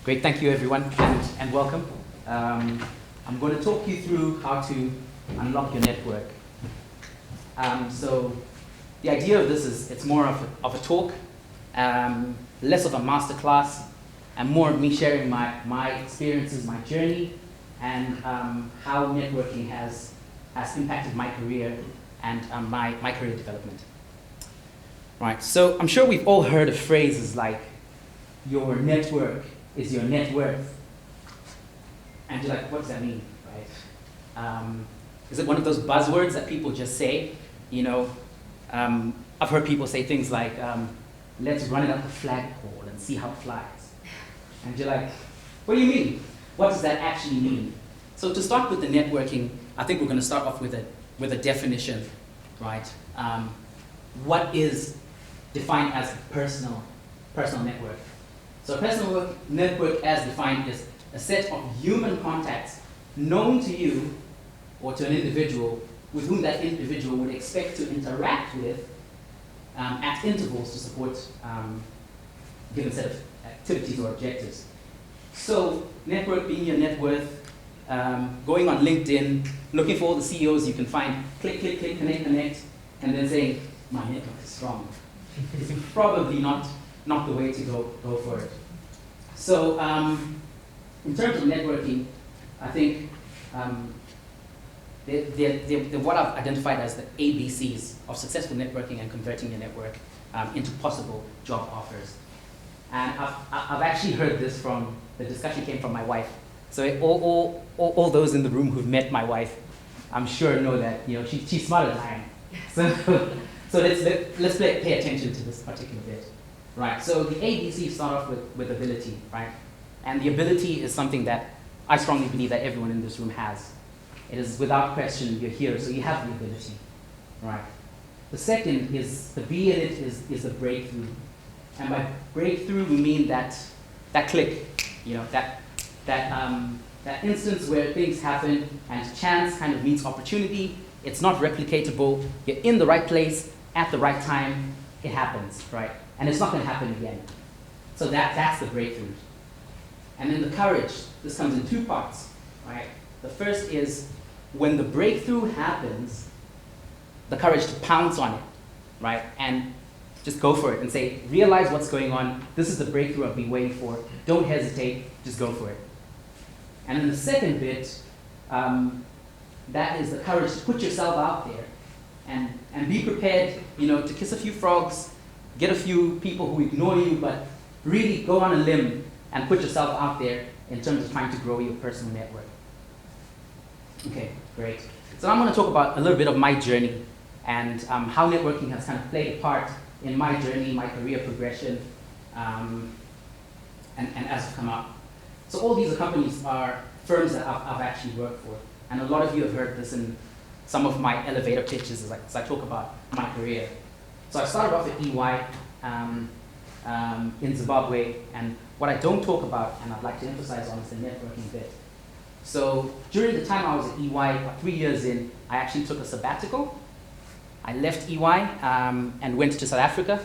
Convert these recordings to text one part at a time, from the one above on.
Great, thank you everyone, and welcome. I'm going to talk you through how to unlock your network. So the idea of this is it's more of a talk, less of a masterclass, and more of me sharing my experiences, my journey, and how networking has impacted my career and my career development. Right, so I'm sure we've all heard of phrases like, your network is your net worth. And you're like, what does that mean, right? Is it one of those buzzwords that people just say? You know, I've heard people say things like, let's run it up the flagpole and see how it flies. And you're like, what do you mean? What does that actually mean? So to start with the networking, I think we're going to start off with a definition, right? What is defined as a personal network? So a personal network as defined is a set of human contacts known to you or to an individual with whom that individual would expect to interact with at intervals to support a given set of activities or objectives. So network being your net worth, going on LinkedIn, looking for all the CEOs you can find, click, click, click, connect, and then saying, my network is strong. It's probably not the way to go for it. So in terms of networking, I think they're what I've identified as the ABCs of successful networking and converting your network into possible job offers. And I've actually heard this from, the discussion came from my wife. So all those in the room who've met my wife, I'm sure know that she's smarter than I am. So let's pay attention to this particular bit. Right, so the ABC start off with ability, right? And the ability is something that I strongly believe that everyone in this room has. It is without question, you're here, so you have the ability, right? The second is, the B in it is the breakthrough. And by breakthrough, we mean that click, that instance where things happen and chance kind of meets opportunity. It's not replicatable. You're in the right place at the right time. It happens, right? And it's not going to happen again. So that's the breakthrough. And then the courage, this comes in two parts, right? The first is when the breakthrough happens, the courage to pounce on it, right? And just go for it and say, realize what's going on. This is the breakthrough I've been waiting for. Don't hesitate, just go for it. And then the second bit, that is the courage to put yourself out there and be prepared, to kiss a few frogs, get a few people who ignore you, but really go on a limb and put yourself out there in terms of trying to grow your personal network. Okay, great. So I'm going to talk about a little bit of my journey and how networking has kind of played a part in my journey, my career progression, and as I've come up. So all these companies are firms that I've actually worked for. And a lot of you have heard this in some of my elevator pitches as I talk about my career. So I started off at EY in Zimbabwe, and what I don't talk about, and I'd like to emphasize on, is the networking bit. So during the time I was at EY, about 3 years in, I actually took a sabbatical. I left EY and went to South Africa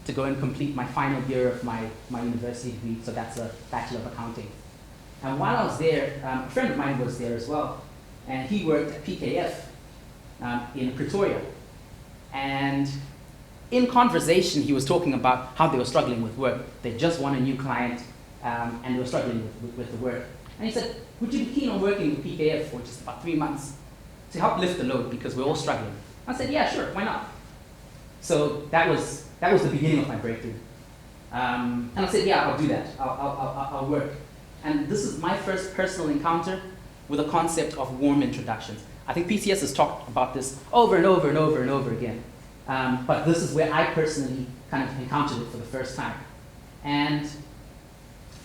to go and complete my final year of my university degree, so that's a Bachelor of Accounting. And while I was there, a friend of mine was there as well, and he worked at PKF in Pretoria. And in conversation, he was talking about how they were struggling with work. They just won a new client, and they were struggling with the work. And he said, would you be keen on working with PKF for just about 3 months to help lift the load because we're all struggling? I said, yeah, sure, why not? So that was the beginning of my breakthrough. And I said, yeah, I'll do that. I'll work. And this is my first personal encounter with a concept of warm introductions. I think PCS has talked about this over and over and over and over again. But this is where I personally kind of encountered it for the first time. And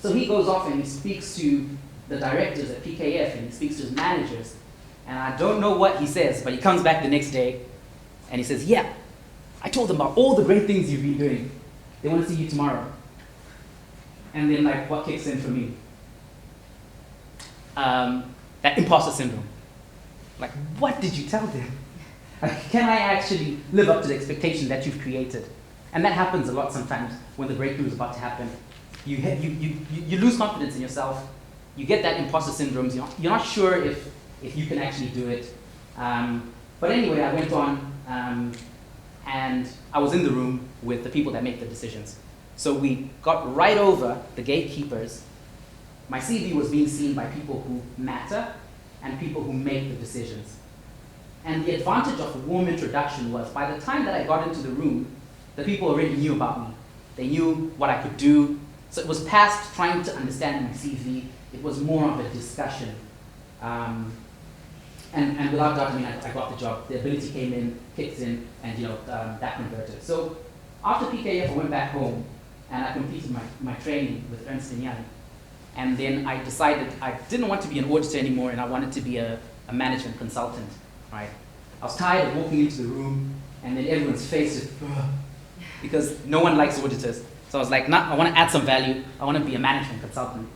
so he goes off and he speaks to the directors at PKF and he speaks to his managers. And I don't know what he says, but he comes back the next day and he says, yeah, I told them about all the great things you've been doing. They want to see you tomorrow. And then what kicks in for me? That imposter syndrome. What did you tell them? Can I actually live up to the expectation that you've created? And that happens a lot sometimes when the breakthrough is about to happen. you lose confidence in yourself. You get that imposter syndrome. You're not sure if you can actually do it. But anyway, I went on, and I was in the room with the people that make the decisions. So we got right over the gatekeepers. My CV was being seen by people who matter and people who make the decisions. And the advantage of a warm introduction was, by the time that I got into the room, the people already knew about me. They knew what I could do. So it was past trying to understand my CV. It was more of a discussion. And without doubt, I mean, I got the job. The ability came in, kicked in, and that converted. So after PKF, I went back home, and I completed my training with Ernst & Young. And then I decided I didn't want to be an auditor anymore, and I wanted to be a management consultant, right? I was tired of walking into the room, and then everyone's face is, because no one likes auditors. So I was like, nah, I want to add some value. I want to be a management consultant.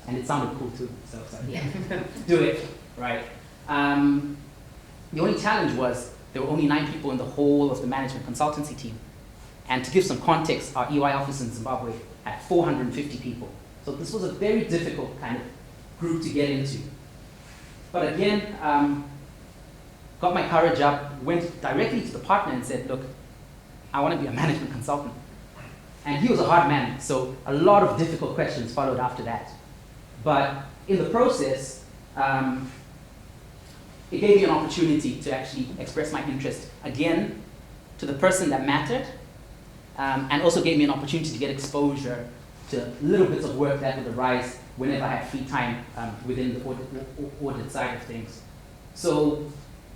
And it sounded cool too, so yeah, do it, right? The only challenge was there were only 9 people in the whole of the management consultancy team. And to give some context, our EY office in Zimbabwe had 450 people. So this was a very difficult kind of group to get into. But again, got my courage up, went directly to the partner and said, look, I want to be a management consultant. And he was a hard man, so a lot of difficult questions followed after that. But in the process, it gave me an opportunity to actually express my interest again to the person that mattered, and also gave me an opportunity to get exposure to little bits of work that would arise whenever I had free time within the audit side of things. So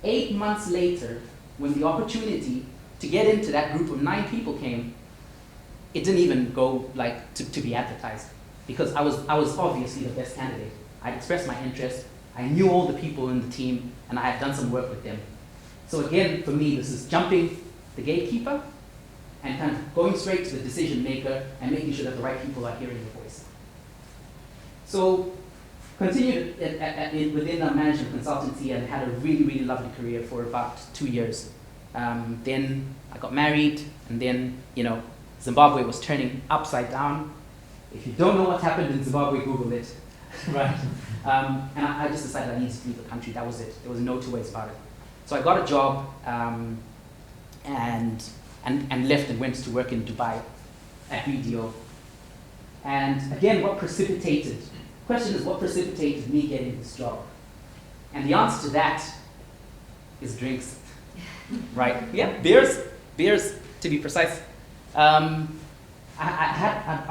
8 months later, when the opportunity to get into that group of 9 people came, it didn't even go to be advertised, because I was obviously the best candidate. I expressed my interest. I knew all the people in the team, and I had done some work with them. So again, for me, this is jumping the gatekeeper and kind of going straight to the decision maker and making sure that the right people are hearing your voice. So continued within the management consultancy and had a really, really lovely career for about 2 years. Then I got married, and then, Zimbabwe was turning upside down. If you don't know what happened in Zimbabwe, Google it, right? And I just decided I needed to leave the country. That was it. There was no two ways about it. So I got a job and left and went to work in Dubai at BDO. And again, what precipitated me getting this job? And the answer to that is drinks, right? Yeah, beers to be precise. I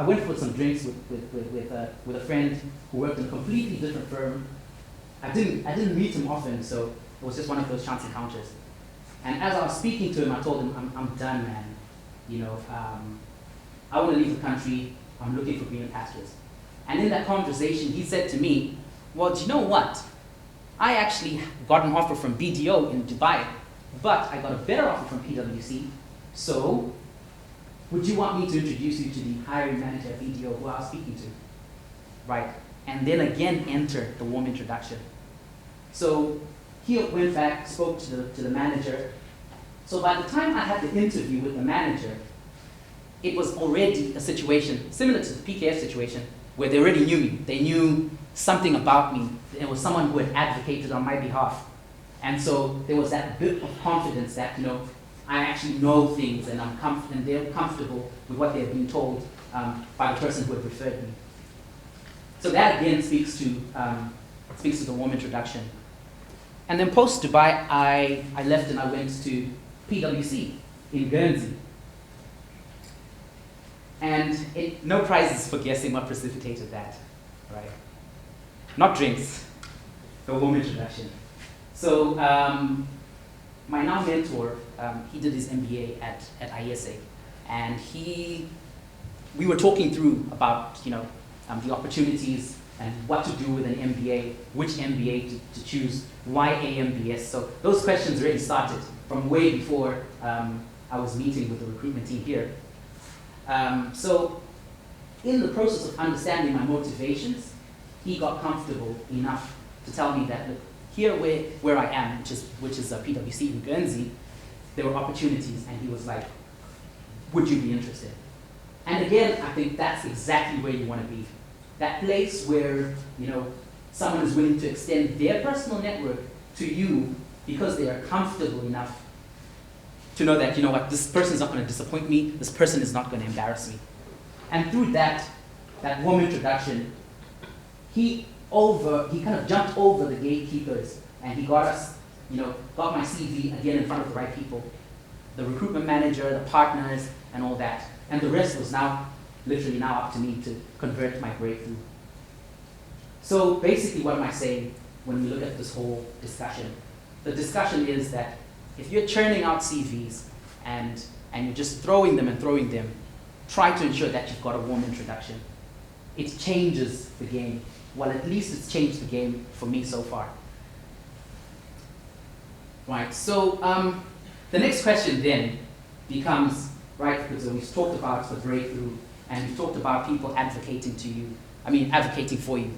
went for some drinks with a friend who worked in a completely different firm. I didn't meet him often, so it was just one of those chance encounters. And as I was speaking to him, I told him, I'm done, man. I want to leave the country. I'm looking for greener pastures. And in that conversation, he said to me, well, do you know what? I actually got an offer from BDO in Dubai, but I got a better offer from PwC. So would you want me to introduce you to the hiring manager at BDO who I was speaking to? Right. And then again, enter the warm introduction. So he went back, spoke to the manager. So by the time I had the interview with the manager, it was already a situation similar to the PKF situation where they already knew me. They knew something about me. It was someone who had advocated on my behalf. And so there was that bit of confidence that, I actually know things, and and they're comfortable with what they're being told by the person who had referred me. So that again speaks to the warm introduction. And then post Dubai, I left and I went to PwC in Guernsey. And no prizes for guessing what precipitated that, right? Not drinks, the warm introduction. So my now mentor, he did his MBA at ISA, and we were talking through about the opportunities and what to do with an MBA, which MBA to choose, why AMBS. So those questions already started from way before I was meeting with the recruitment team here. So in the process of understanding my motivations, he got comfortable enough to tell me that, look, here where I am, which is PwC in Guernsey, there were opportunities, and he was like, would you be interested? And again, I think that's exactly where you want to be. That place where, someone is willing to extend their personal network to you because they are comfortable enough to know that, this person is not going to disappoint me, this person is not going to embarrass me. And through that warm introduction, he kind of jumped over the gatekeepers, and he got us, got my CV again in front of the right people, the recruitment manager, the partners, and all that. And the rest was literally now up to me to convert my breakthrough. So basically what am I saying when we look at this whole discussion? The discussion is that if you're churning out CVs and you're just throwing them, try to ensure that you've got a warm introduction. It changes the game. Well, at least it's changed the game for me so far. Right, so the next question then becomes, right, because we've talked about the breakthrough and we've talked about people advocating for you.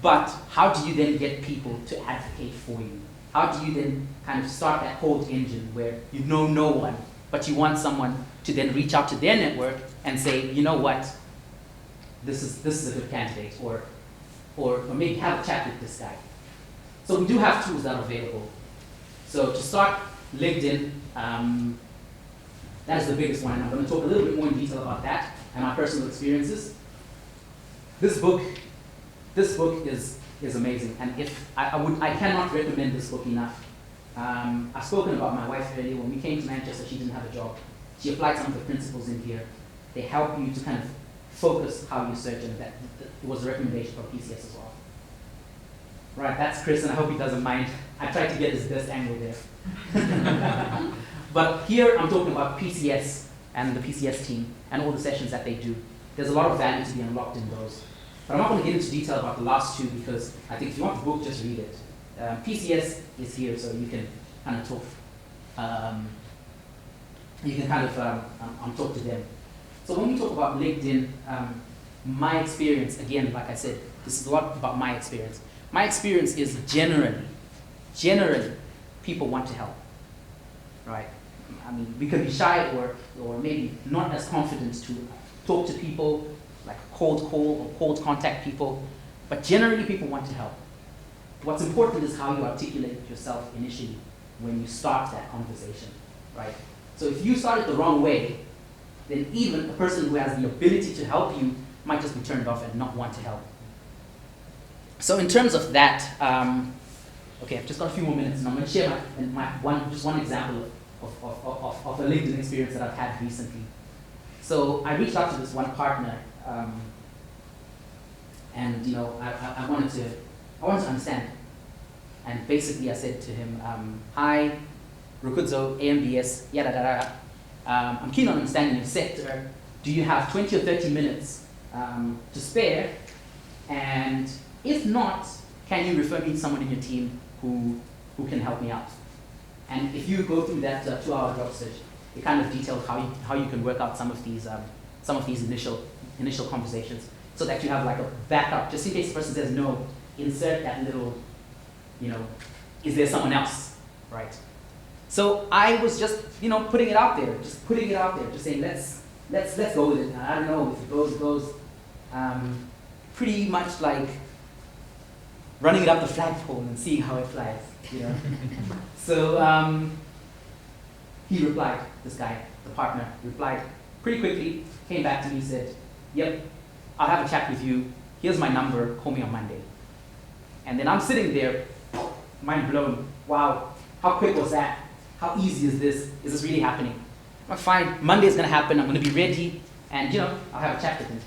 But how do you then get people to advocate for you? How do you then kind of start that cold engine where you know no one, but you want someone to then reach out to their network and say, you know what, this is a good candidate, or maybe have a chat with this guy. So we do have tools that are available. So to start, LinkedIn, that is the biggest one. And I'm going to talk a little bit more in detail about that and my personal experiences. This book is amazing, and I cannot recommend this book enough. I've spoken about my wife earlier. When we came to Manchester, she didn't have a job. She applied some of the principles in here. They help you to kind of focus how you search, and that it was a recommendation for PCS as well. Right, that's Chris, and I hope he doesn't mind. I tried to get his best angle there. But here I'm talking about PCS and the PCS team and all the sessions that they do. There's a lot of value to be unlocked in those. But I'm not going to get into detail about the last two because I think if you want the book, just read it. PCS is here, so you can kind of talk. Talk to them. So when we talk about LinkedIn, my experience, again, like I said, this is a lot about my experience. My experience is generally, people want to help, right? I mean, we can be shy or maybe not as confident to talk to people, like cold call or cold contact people, but generally people want to help. What's important is how you articulate yourself initially when you start that conversation, right? So if you start it the wrong way, then even a person who has the ability to help you might just be turned off and not want to help. So in terms of that, okay, I've just got a few more minutes, and I'm going to share one example of a LinkedIn experience that I've had recently. So I reached out to this one partner, and I wanted to understand. And basically, I said to him, "Hi, Rukudzo, AMBS, yada yada. I'm keen on understanding your sector. Do you have 20 or 30 minutes to spare? And if not, can you refer me to someone in your team who can help me out?" And if you go through that 2-hour job search, it kind of details how you can work out some of these initial conversations, so that you have like a backup, just in case the person says no. Insert that little, is there someone else, right? So I was just, putting it out there, just saying let's go with it. I don't know, if it goes, it goes. Pretty much like running it up the flagpole and seeing how it flies, So he replied, this guy, the partner, replied pretty quickly, came back to me, said, "Yep, I'll have a chat with you. Here's my number, call me on Monday." And then I'm sitting there, mind blown. Wow, how quick was that? How easy is this? Is this really happening? I'm fine, Monday's gonna happen, I'm gonna be ready, and I'll have a chat with him.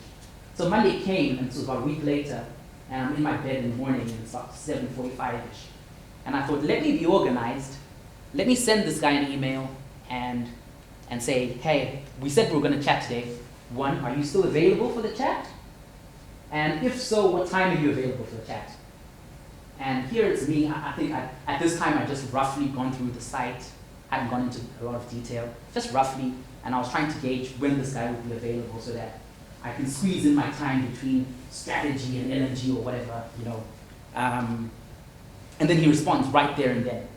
So Monday came, and it was about a week later, and I'm in my bed in the morning, and it's about 7:45-ish. And I thought, let me be organized. Let me send this guy an email and say, "Hey, we said we were gonna chat today. One, are you still available for the chat? And if so, what time are you available for the chat?" And here it's me. I think at this time I just roughly gone through the site, hadn't gone into a lot of detail, just roughly, and I was trying to gauge when this guy would be available so that I can squeeze in my time between strategy and LNG or whatever, And then he responds right there and then,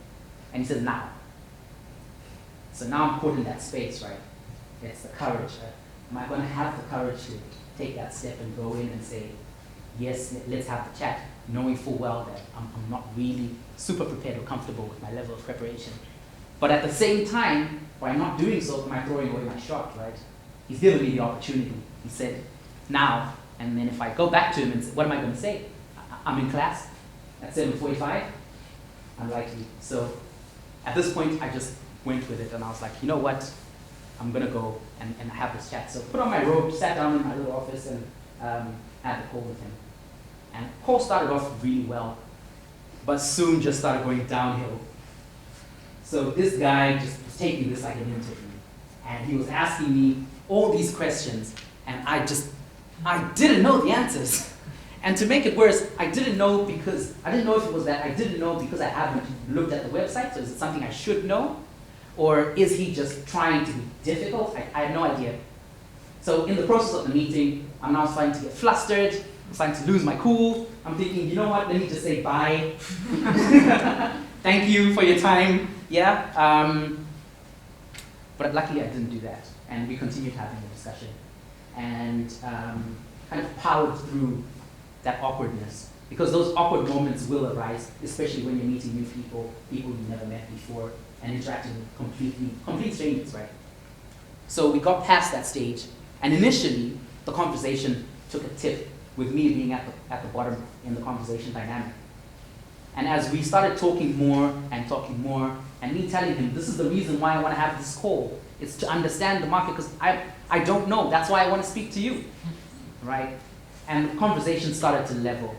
and he says, "Now." So now I'm put in that space, right? It's the courage. Am I going to have the courage to take that step and go in and say, yes, let's have the chat, knowing full well that I'm not really super prepared or comfortable with my level of preparation. But at the same time, by not doing so, am I throwing away my shot, right? He's given me the opportunity. He said, now, and then if I go back to him and say, what am I going to say? I'm in class at 7:45, unlikely. So at this point, I just went with it, and I was like, you know what? I'm going to go and have this chat. So put on my robe, sat down in my little office, and had the call with him. And the call started off really well, but soon just started going downhill. So this guy just was taking this like an interview, and he was asking me all these questions, and I didn't know the answers. And to make it worse, I didn't know if it was that I didn't know because I haven't looked at the website, so is it something I should know? Or is he just trying to be difficult? I had no idea. So in the process of the meeting, I'm now starting to get flustered, I'm starting to lose my cool. I'm thinking, you know what, let me just say bye. Thank you for your time, yeah? But luckily I didn't do that, and we continued having a discussion. And kind of powered through that awkwardness, because those awkward moments will arise, especially when you're meeting new people you've never met before, and interacting with complete strangers, right? So we got past that stage, and initially the conversation took a tip with me being at the bottom in the conversation dynamic. And as we started talking more, and me telling him, this is the reason why I want to have this call, it's to understand the market, because I don't know, that's why I want to speak to you, right? And the conversation started to level.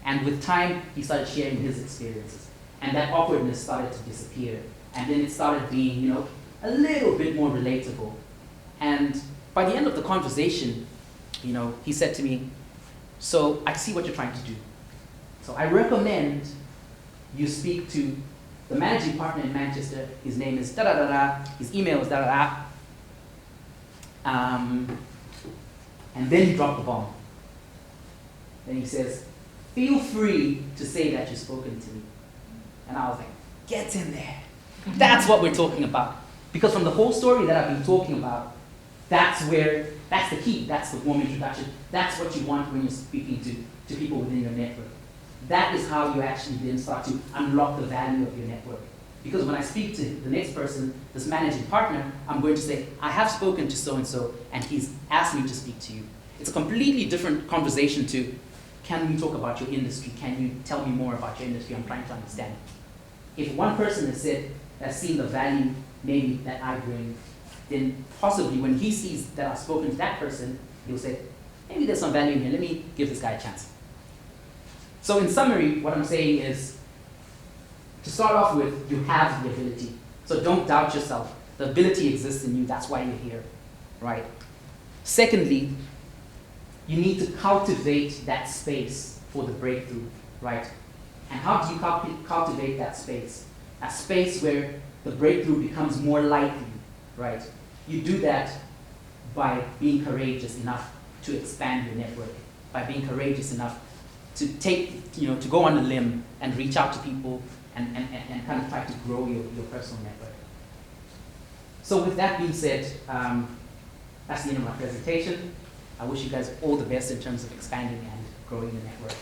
And with time, he started sharing his experiences. And that awkwardness started to disappear. And then it started being, a little bit more relatable. And by the end of the conversation, he said to me, so I see what you're trying to do. So I recommend you speak to the managing partner in Manchester. His name is da-da-da-da. His email is da-da-da. And then he dropped the bomb. Then he says, feel free to say that you've spoken to me. And I was like, get in there. That's what we're talking about. Because from the whole story that I've been talking about, that's the key. That's the warm introduction. That's what you want when you're speaking to people within your network. That is how you actually then start to unlock the value of your network. Because when I speak to the next person, this managing partner, I'm going to say, I have spoken to so-and-so, and he's asked me to speak to you. It's a completely different conversation to, can we talk about your industry? Can you tell me more about your industry? I'm trying to understand. If one person has seen the value maybe that I bring, then possibly when he sees that I've spoken to that person, he'll say, maybe there's some value in here, let me give this guy a chance. So in summary, what I'm saying is, to start off with, you have the ability. So don't doubt yourself. The ability exists in you, that's why you're here, right? Secondly, you need to cultivate that space for the breakthrough, right? And how do you cultivate that space? A space where the breakthrough becomes more likely, right? You do that by being courageous enough to expand your network, by being courageous enough to to go on a limb and reach out to people and kind of try to grow your personal network. So with that being said, that's the end of my presentation. I wish you guys all the best in terms of expanding and growing your network.